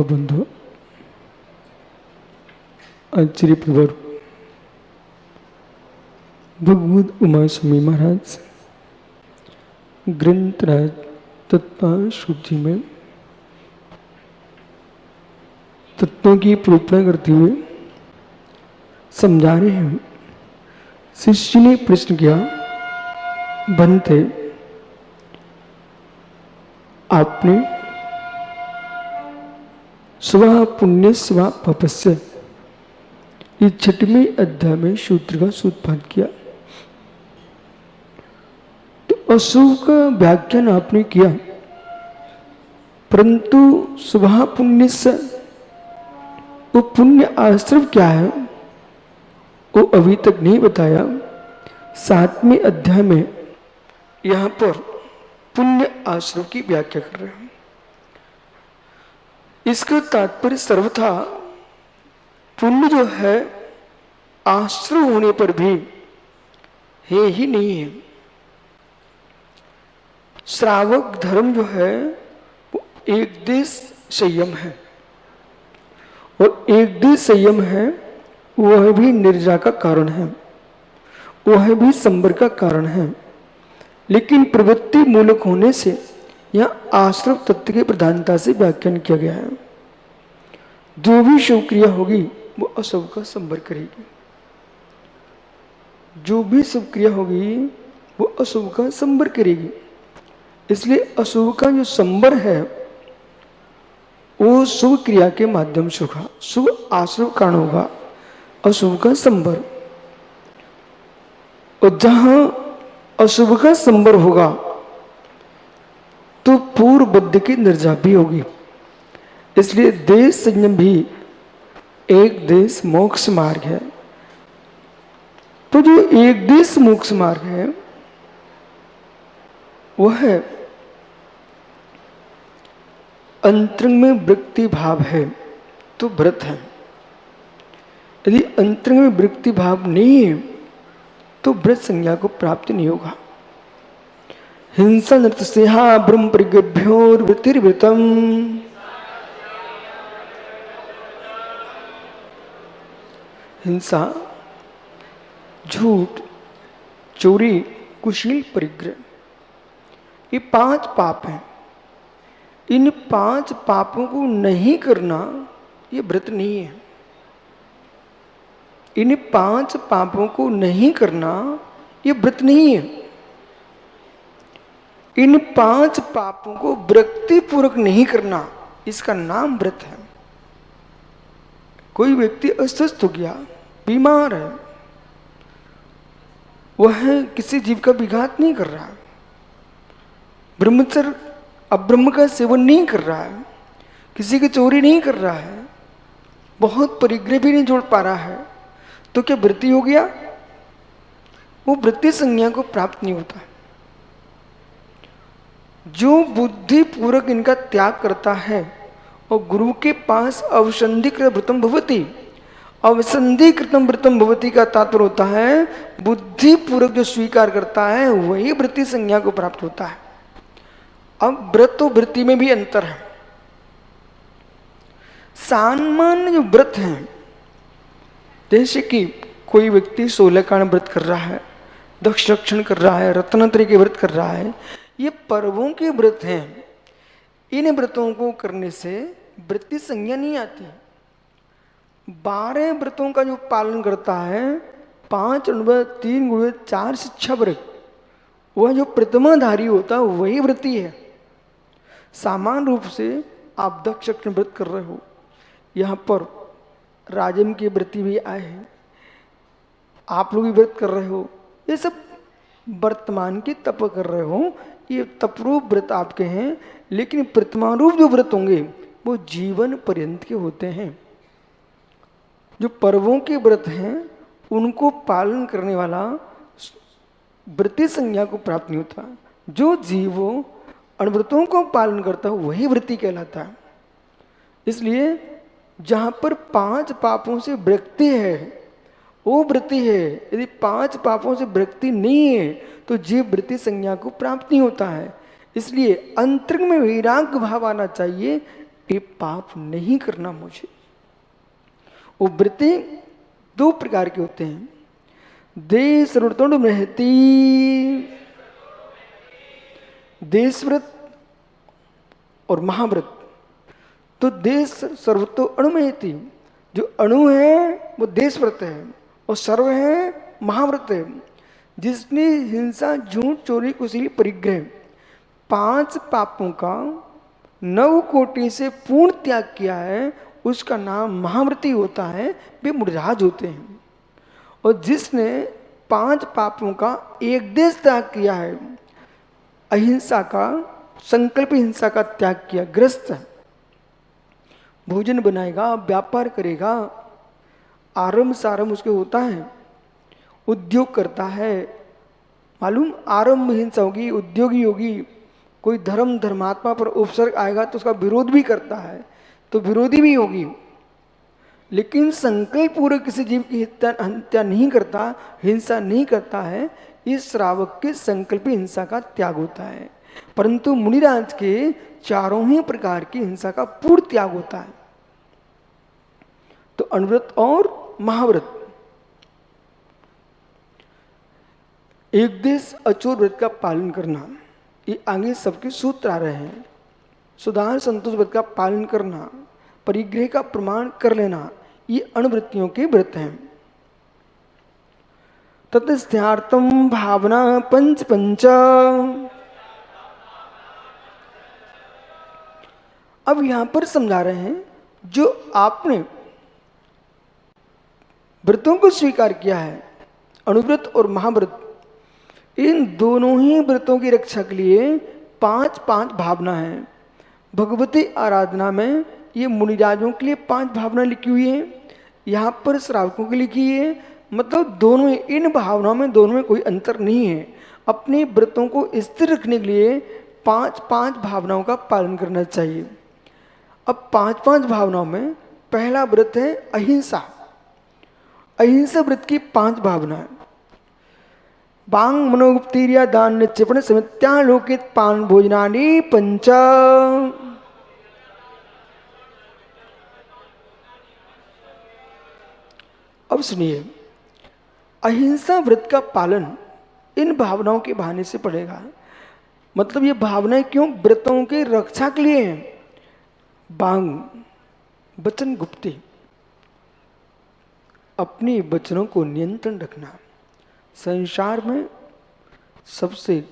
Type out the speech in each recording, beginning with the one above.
बंधु आचार्य प्रवर भगवत उमा स्वामी महाराज ग्रंथराज तत्व शुद्धि में तत्वों की प्रोपणा करते हुए समझा रहे हैं। शिष्य ने प्रश्न किया, बनते आपने स्व पुण्य स्व पापस्य ये 6वें अध्याय में सूत्र का सूत्रपात किया। तो अशुभ का व्याख्यान आपने किया, परंतु स्व पुण्य से वो पुण्य आश्रम क्या है वो अभी तक नहीं बताया। 7वें अध्याय में यहां पर पुण्य आश्रम की व्याख्या कर रहे हैं। इसका तात्पर्य सर्वथा पुण्य जो है आश्रय होने पर भी है ही नहीं है। श्रावक धर्म जो है वो एक देश संयम है, और एक देश संयम है वह भी निर्जा का कारण है, वह भी संबर का कारण है। लेकिन प्रवृत्ति मूलक होने से यह आश्रय तत्व की प्रधानता से व्याख्यान किया गया है। जो भी शुभ क्रिया होगी वो अशुभ का संबर करेगी, जो भी शुभ क्रिया होगी वो अशुभ का संबर करेगी। इसलिए अशुभ का जो संबर है वो शुभ क्रिया के माध्यम से होगा, शुभ आश्रय कारण होगा, अशुभ का संबर। और जहां अशुभ का संबर होगा तो पूर्व बुद्धि की निर्जा भी होगी। इसलिए देश संयम भी एक देश मोक्ष मार्ग है। तो जो एक देश मोक्ष मार्ग है वह है अंतरंग में वृत्ति भाव है तो व्रत है। यदि अंतरंग में वृत्ति भाव नहीं है तो व्रत संज्ञा को प्राप्त नहीं होगा। हिंसा नृत्य ब्रह्म परिगभ्योर वृत्तिर्वृतम, हिंसा, झूठ, चोरी, कुशील परिग्रह, ये 5 पाप हैं। इन 5 पापों को नहीं करना ये व्रत नहीं है। इन 5 पापों को नहीं करना ये व्रत नहीं है। इन 5 पापों को वृत्ति पूर्वक नहीं करना इसका नाम व्रत है। कोई व्यक्ति अस्वस्थ हो गया, बीमार है, वह किसी जीव का विघात नहीं कर रहा, ब्रह्मचर्य अब्रह्म का सेवन नहीं कर रहा है, किसी की चोरी नहीं कर रहा है, बहुत परिग्रह भी नहीं जोड़ पा रहा है, तो क्या वृत्ति हो गया? वो वृत्ति संज्ञा को प्राप्त नहीं होता। जो बुद्धि पूर्वक इनका त्याग करता है और गुरु के पास अवसंधिकृत व्रतम भवति, अवसंधिकृतम व्रतम भवति का तात्पर्य होता है बुद्धि पूर्वक जो स्वीकार करता है वही वृत्ति संज्ञा को प्राप्त होता है। अब व्रत और वृत्ति में भी अंतर है। सामान्य जो व्रत हैं, जैसे कि कोई व्यक्ति 16 कारण व्रत कर रहा है, दक्ष रक्षण कर रहा है, रत्नत्रय के व्रत कर रहा है, ये पर्वों के व्रत हैं। इन व्रतों को करने से वृत्ति संज्ञा नहीं आती। 12 व्रतों का जो पालन करता है, 5 अनुव्रत, 3 गुणव्रत, 4 शिक्षा व्रत, वह जो प्रतिमाधारी होता है वही व्रति है। सामान्य रूप से आप दक्ष रक्षण व्रत कर रहे हो, यहाँ पर राजम के व्रति भी आए हैं, आप लोग भी व्रत कर रहे हो, ये सब वर्तमान के तप कर रहे हो, ये तपरूप व्रत आपके हैं। लेकिन प्रतिमान रूप जो व्रत होंगे वो जीवन पर्यंत के होते हैं। जो पर्वों के व्रत हैं उनको पालन करने वाला व्रति संज्ञा को प्राप्त नहीं होता। जो जीवों अनव्रतों को पालन करता है वही व्रति कहलाता है। इसलिए जहाँ पर 5 पापों से वृत्ति है वो वृत्ति है। यदि 5 पापों से वृत्ति नहीं है तो जीव वृत्ति संज्ञा को प्राप्त नहीं होता है। इसलिए अंतरंग में वैराग्य भाव आना चाहिए, ये पाप नहीं करना मुझे। वो व्रतें दो प्रकार के होते हैं, देश सर्वतोड़ महती, देश व्रत और महाव्रत। तो देश सर्वतो अणुमयति, जो अणु है वो देश व्रत है और सर्व है महाव्रत है। जिसने हिंसा, झूठ, चोरी, कुशीली, परिग्रह 5 पापों का 9 कोटि से पूर्ण त्याग किया है, उसका नाम महाव्रती होता है, वे मुनिराज होते हैं। और जिसने 5 पापों का एक देश त्याग किया है, अहिंसा का, संकल्प हिंसा का त्याग किया, ग्रस्त है, भोजन बनाएगा, व्यापार करेगा, आरंभ सारंभ उसके होता है, उद्योग करता है, मालूम, आरंभ हिंसा होगी, उद्योगी होगी, कोई धर्म धर्मात्मा पर उपसर्ग आएगा तो उसका विरोध भी करता है, तो विरोधी भी होगी। लेकिन संकल्प पूर्वक किसी जीव की हत्या नहीं करता, हिंसा नहीं करता है, इस श्रावक के संकल्प हिंसा का त्याग होता है। परंतु मुनिराज के चारों ही प्रकार की हिंसा का पूर्ण त्याग होता है। तो अणुव्रत और महाव्रत, एक देश अचोर व्रत का पालन करना, ये आगे सबके सूत्र आ रहे हैं। सुधार संतोष व्रत का पालन करना, परिग्रह का प्रमाण कर लेना, ये अणुवृत्तियों के व्रत हैं। ततस्थ्यार्थम भावना पंच पंच। अब यहां पर समझा रहे हैं, जो आपने व्रतों को स्वीकार किया है, अणुव्रत और महाव्रत, इन दोनों ही व्रतों की रक्षा के लिए 5 भावना है। भगवती आराधना में ये मुनिराजों के लिए 5 भावना लिखी हुई है, यहाँ पर श्रावकों की लिखी है। मतलब दोनों, इन भावनाओं में दोनों में कोई अंतर नहीं है। अपने व्रतों को स्थिर रखने के लिए 5 भावनाओं का पालन करना चाहिए। अब 5 भावनाओं में पहला व्रत है अहिंसा। अहिंसा व्रत की 5 भावना है। बांग मनोगुप्तीर्या दान निक्षेपण समित्या लोकित पान भोजनानि पंच। अब सुनिए, अहिंसा व्रत का पालन इन भावनाओं के बहाने से पड़ेगा। मतलब ये भावनाएं क्यों? व्रतों की रक्षा के लिए हैं। बांग, वचन गुप्ती, अपने वचनों को नियंत्रण रखना। संसार में सबसे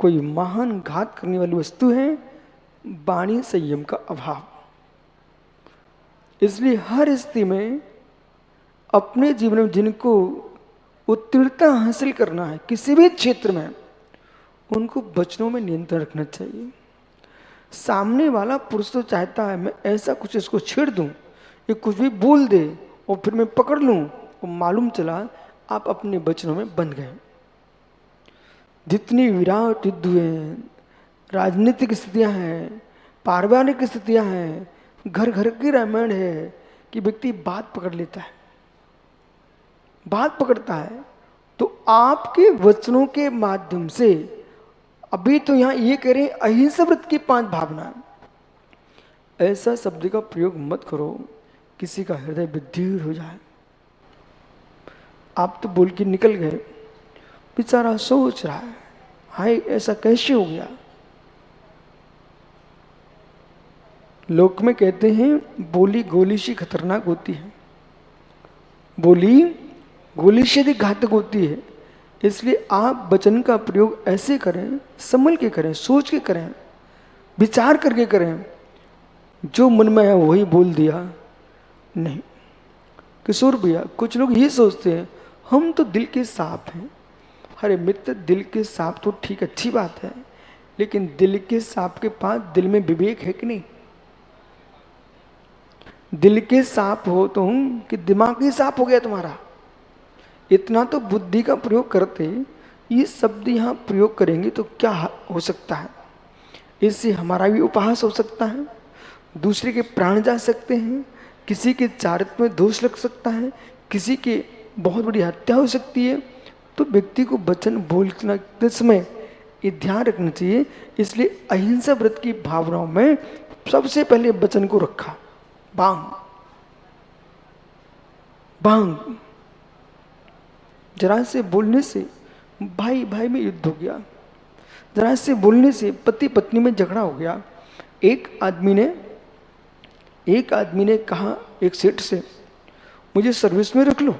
कोई महान घात करने वाली वस्तु है वाणी संयम का अभाव। इसलिए हर स्थिति में अपने जीवन में जिनको उत्तीर्णता हासिल करना है किसी भी क्षेत्र में, उनको वचनों में नियंत्रण रखना चाहिए। सामने वाला पुरुष तो चाहता है मैं ऐसा कुछ इसको छेड़ दूं, ये कुछ भी बोल दे और फिर मैं पकड़ लूं, और मालूम चला आप अपने वचनों में बंध गए। जितनी विराट युद्ध हुए हैं, राजनीतिक स्थितियां हैं, पारिवारिक स्थितियां हैं, घर घर की रामायण है कि व्यक्ति बात पकड़ लेता है, बात पकड़ता है। तो आपके वचनों के माध्यम से, अभी तो यहां ये कह रहे हैं अहिंसा व्रत की 5 भावना, ऐसा शब्द का प्रयोग मत करो किसी का हृदय विद्युत हो जाए। आप तो बोल के निकल गए, बेचारा सोच रहा है हाय ऐसा कैसे हो गया। लोक में कहते हैं बोली गोली से खतरनाक होती है, बोली गोली से अधिक घातक होती है। इसलिए आप वचन का प्रयोग ऐसे करें, संभल के करें, सोच के करें, विचार करके करें। जो मन में है वही बोल दिया नहीं। किशोर भैया, कुछ लोग ये सोचते हैं हम तो दिल के साफ हैं। अरे मित्र, दिल के साफ तो ठीक, अच्छी बात है, लेकिन दिल के साफ के पास दिल में विवेक है कि नहीं? दिल के साफ हो तो हूं कि दिमाग ही साफ हो गया तुम्हारा? इतना तो बुद्धि का प्रयोग करते, ये शब्द यहाँ प्रयोग करेंगे तो क्या हो सकता है? इससे हमारा भी उपहास हो सकता है, दूसरे के प्राण जा सकते हैं, किसी के चारित्र में दोष लग सकता है, किसी के बहुत बड़ी हत्या हो सकती है। तो व्यक्ति को वचन बोलते समय ये ध्यान रखना चाहिए। इसलिए अहिंसा व्रत की भावनाओं में सबसे पहले वचन को रखा, बांग बांग। जरा से बोलने से भाई भाई में युद्ध हो गया, जरा से बोलने से पति पत्नी में झगड़ा हो गया। एक आदमी ने कहा एक सेठ से, मुझे सर्विस में रख लो।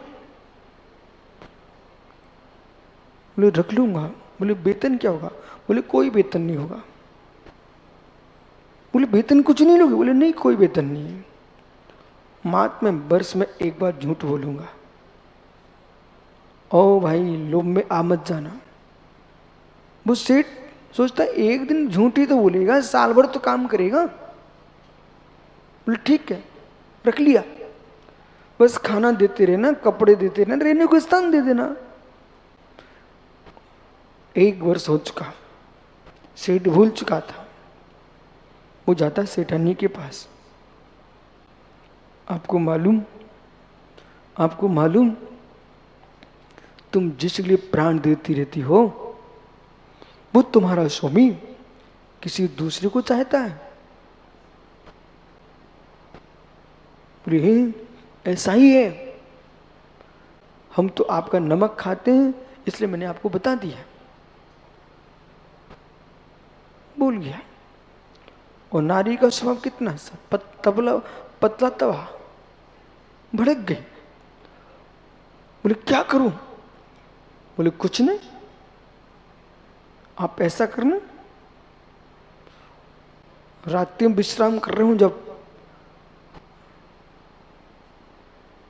बोले रख लूंगा। बोले वेतन क्या होगा? बोले कोई वेतन नहीं होगा। बोले वेतन कुछ नहीं लोगे? बोले नहीं कोई वेतन नहीं है, मात्र मैं वर्ष में एक बार झूठ बोलूंगा। ओ भाई लोभ में आ मत जाना। वो सेठ सोचता एक दिन झूठ ही तो बोलेगा, साल भर तो काम करेगा। बोले ठीक है, रख लिया। बस खाना देते रहना, कपड़े देते रहना, रहने को स्थान दे देना। एक वर्ष हो चुका, सेठ भूल चुका था। वो जाता सेठानी के पास, आपको मालूम तुम जिसके लिए प्राण देती रहती हो वो तुम्हारा स्वामी किसी दूसरे को चाहता है। बोले ऐसा ही है, हम तो आपका नमक खाते हैं इसलिए मैंने आपको बता दिया। बोल गया। और नारी का स्वभाव कितना पतला तवा, भड़क गई। बोले क्या करूं? बोले कुछ नहीं, आप ऐसा करना, रात्रि में विश्राम कर रहे हूं जब,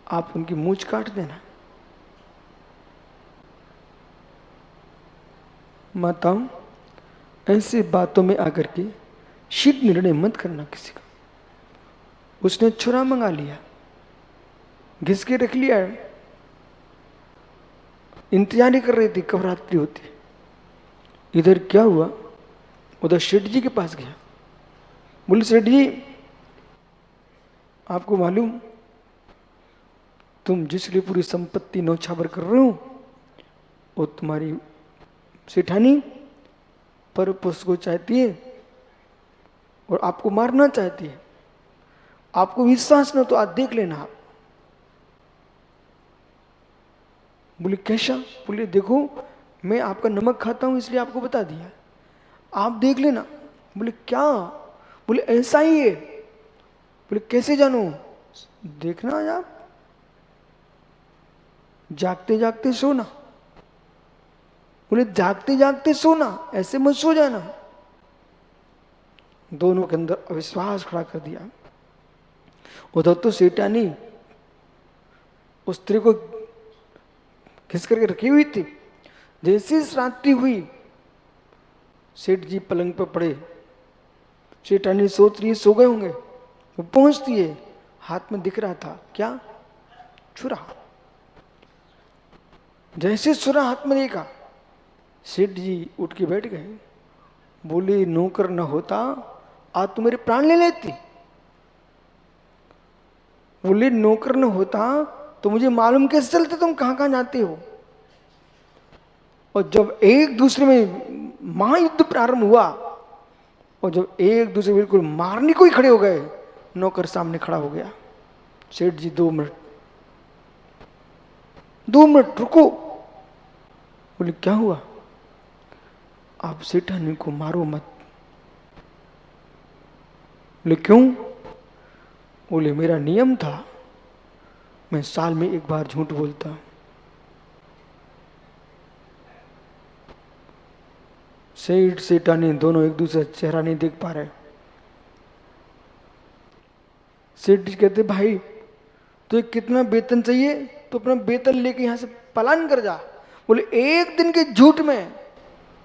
आप उनकी मूंछ काट देना। माताओं, ऐसी बातों में आकर के शीघ्र निर्णय मत करना किसी का। उसने छुरा मंगा लिया, घिस के रख लिया, इंतजार ही कर रही थी कब रात्रि होती। इधर क्या हुआ, उधर सेठ जी के पास गया। बोले सेठ जी, आपको मालूम तुम जिस लिए पूरी संपत्ति नौछावर कर रहे हो वो तुम्हारी सेठानी पर पुरुष को चाहती है और आपको मारना चाहती है। आपको विश्वास न तो आज देख लेना आप। बोले कैसा? बोले देखो मैं आपका नमक खाता हूं इसलिए आपको बता दिया, आप देख लेना। बोले क्या? बोले ऐसा ही है। बोले कैसे जानू? देखना आज आप, जागते जागते सोना। बोले जागते जागते सोना, ऐसे मत सो जाना। दोनों के अंदर अविश्वास खड़ा कर दिया। उधर तो सेठानी उस स्त्री को खिस करके रखी हुई थी। जैसी रात्रि हुई, सेठ जी पलंग पर पड़े, सेठानी सोच रही सो गए होंगे। वो पहुंचती है, हाथ में दिख रहा था क्या? छुरा। जैसे छुरा हाथ में देखा, सेठ जी उठ के बैठ गए। बोले नौकर न होता आज तू मेरे प्राण ले लेती। बोले नौकर न होता तो मुझे मालूम कैसे चलते तुम कहां कहां जाते हो। और जब एक दूसरे में महायुद्ध प्रारंभ हुआ और जब एक दूसरे बिल्कुल मारने को ही खड़े हो गए, नौकर सामने खड़ा हो गया। सेठ जी 2 मिनट रुको। बोले क्या हुआ? आप सेठानी को मारो मत। बोले क्यों? बोले मेरा नियम था, मैं साल में एक बार झूठ बोलता। सेठ सेठानी दोनों एक दूसरे का चेहरा नहीं देख पा रहे। सेठ जी कहते भाई तो कितना वेतन चाहिए तो अपना वेतन लेके यहां से पलायन कर जा। बोले एक दिन के झूठ में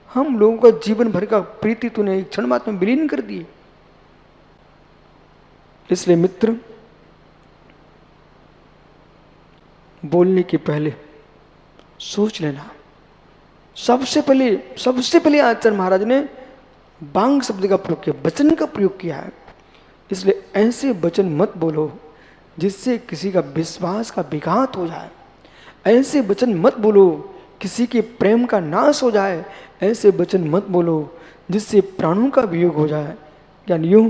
हम लोगों का जीवन भर का प्रीति तूने एक क्षण मात्र में विलीन कर दी। इसलिए मित्र, बोलने के पहले सोच लेना। सबसे पहले आचार्य महाराज ने बांग शब्द का प्रयोग किया, वचन का प्रयोग किया है। इसलिए ऐसे वचन मत बोलो जिससे किसी का विश्वास का विघात हो जाए। ऐसे वचन मत बोलो किसी के प्रेम का नाश हो जाए। ऐसे वचन मत बोलो जिससे प्राणों का वियोग हो जाए। यानी यूं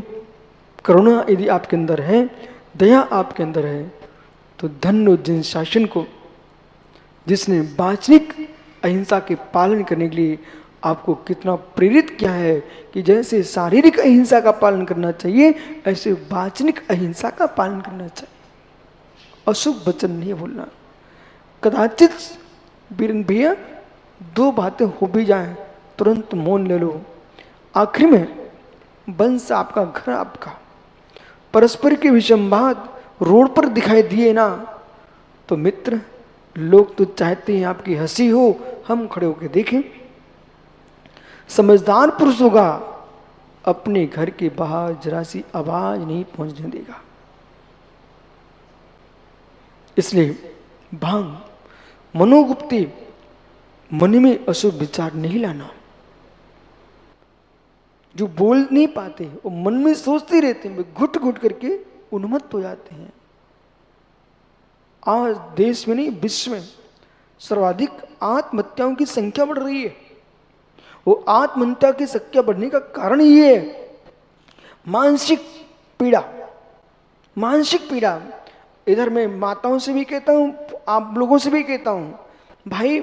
करुणा यदि आपके अंदर है, दया आपके अंदर है, तो धन्य जिन शासन को, जिसने वाचनिक अहिंसा के पालन करने के लिए आपको कितना प्रेरित किया है कि जैसे शारीरिक अहिंसा का पालन करना चाहिए, ऐसे वाचनिक अहिंसा का पालन करना चाहिए। अशुभ वचन नहीं बोलना। कदाचित बीरन भैया 2 बातें हो भी जाएं, तुरंत मौन ले लो। आखिर में वंश आपका, घर आपका, परस्पर के विषमवाद रोड पर दिखाई दिए ना, तो मित्र लोग तो चाहते हैं आपकी हंसी हो, हम खड़े होकर देखें। समझदार पुरुष होगा, अपने घर के बाहर जरा सी आवाज नहीं पहुंचने देगा। इसलिए भांग, मनोगुप्ती, मन में अशुभ विचार नहीं लाना। जो बोल नहीं पाते वो मन में सोचते रहते हैं, वे घुट घुट करके उन्मत्त हो जाते हैं। आज देश में नहीं, विश्व में सर्वाधिक आत्महत्याओं की संख्या बढ़ रही है। वो आत्महत्या की संख्या बढ़ने का कारण ये है मानसिक पीड़ा। मानसिक पीड़ा, इधर मैं माताओं से भी कहता हूं, आप लोगों से भी कहता हूं, भाई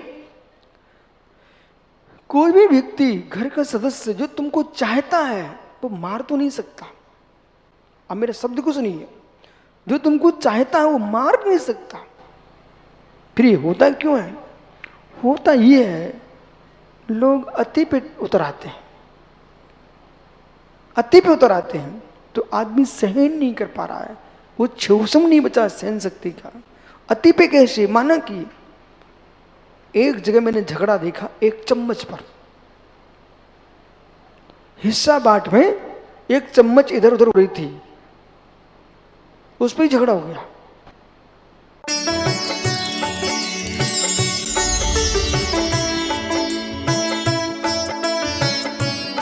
कोई भी व्यक्ति, घर का सदस्य जो तुमको चाहता है वो मार तो नहीं सकता। अब मेरे शब्द को सुनिए, जो तुमको चाहता है वो मार भी नहीं सकता। फिर ये होता क्यों है? होता ये है, लोग अति पे उतर आते हैं। अति पे उतर आते हैं तो आदमी सहन नहीं कर पा रहा है, वो क्षोभम नहीं बचा सहन शक्ति का। अति पे कैसे? माना कि एक जगह मैंने झगड़ा देखा, एक चम्मच पर, हिस्सा बांट में एक चम्मच इधर उधर हो रही थी, उस पर ही झगड़ा हो गया।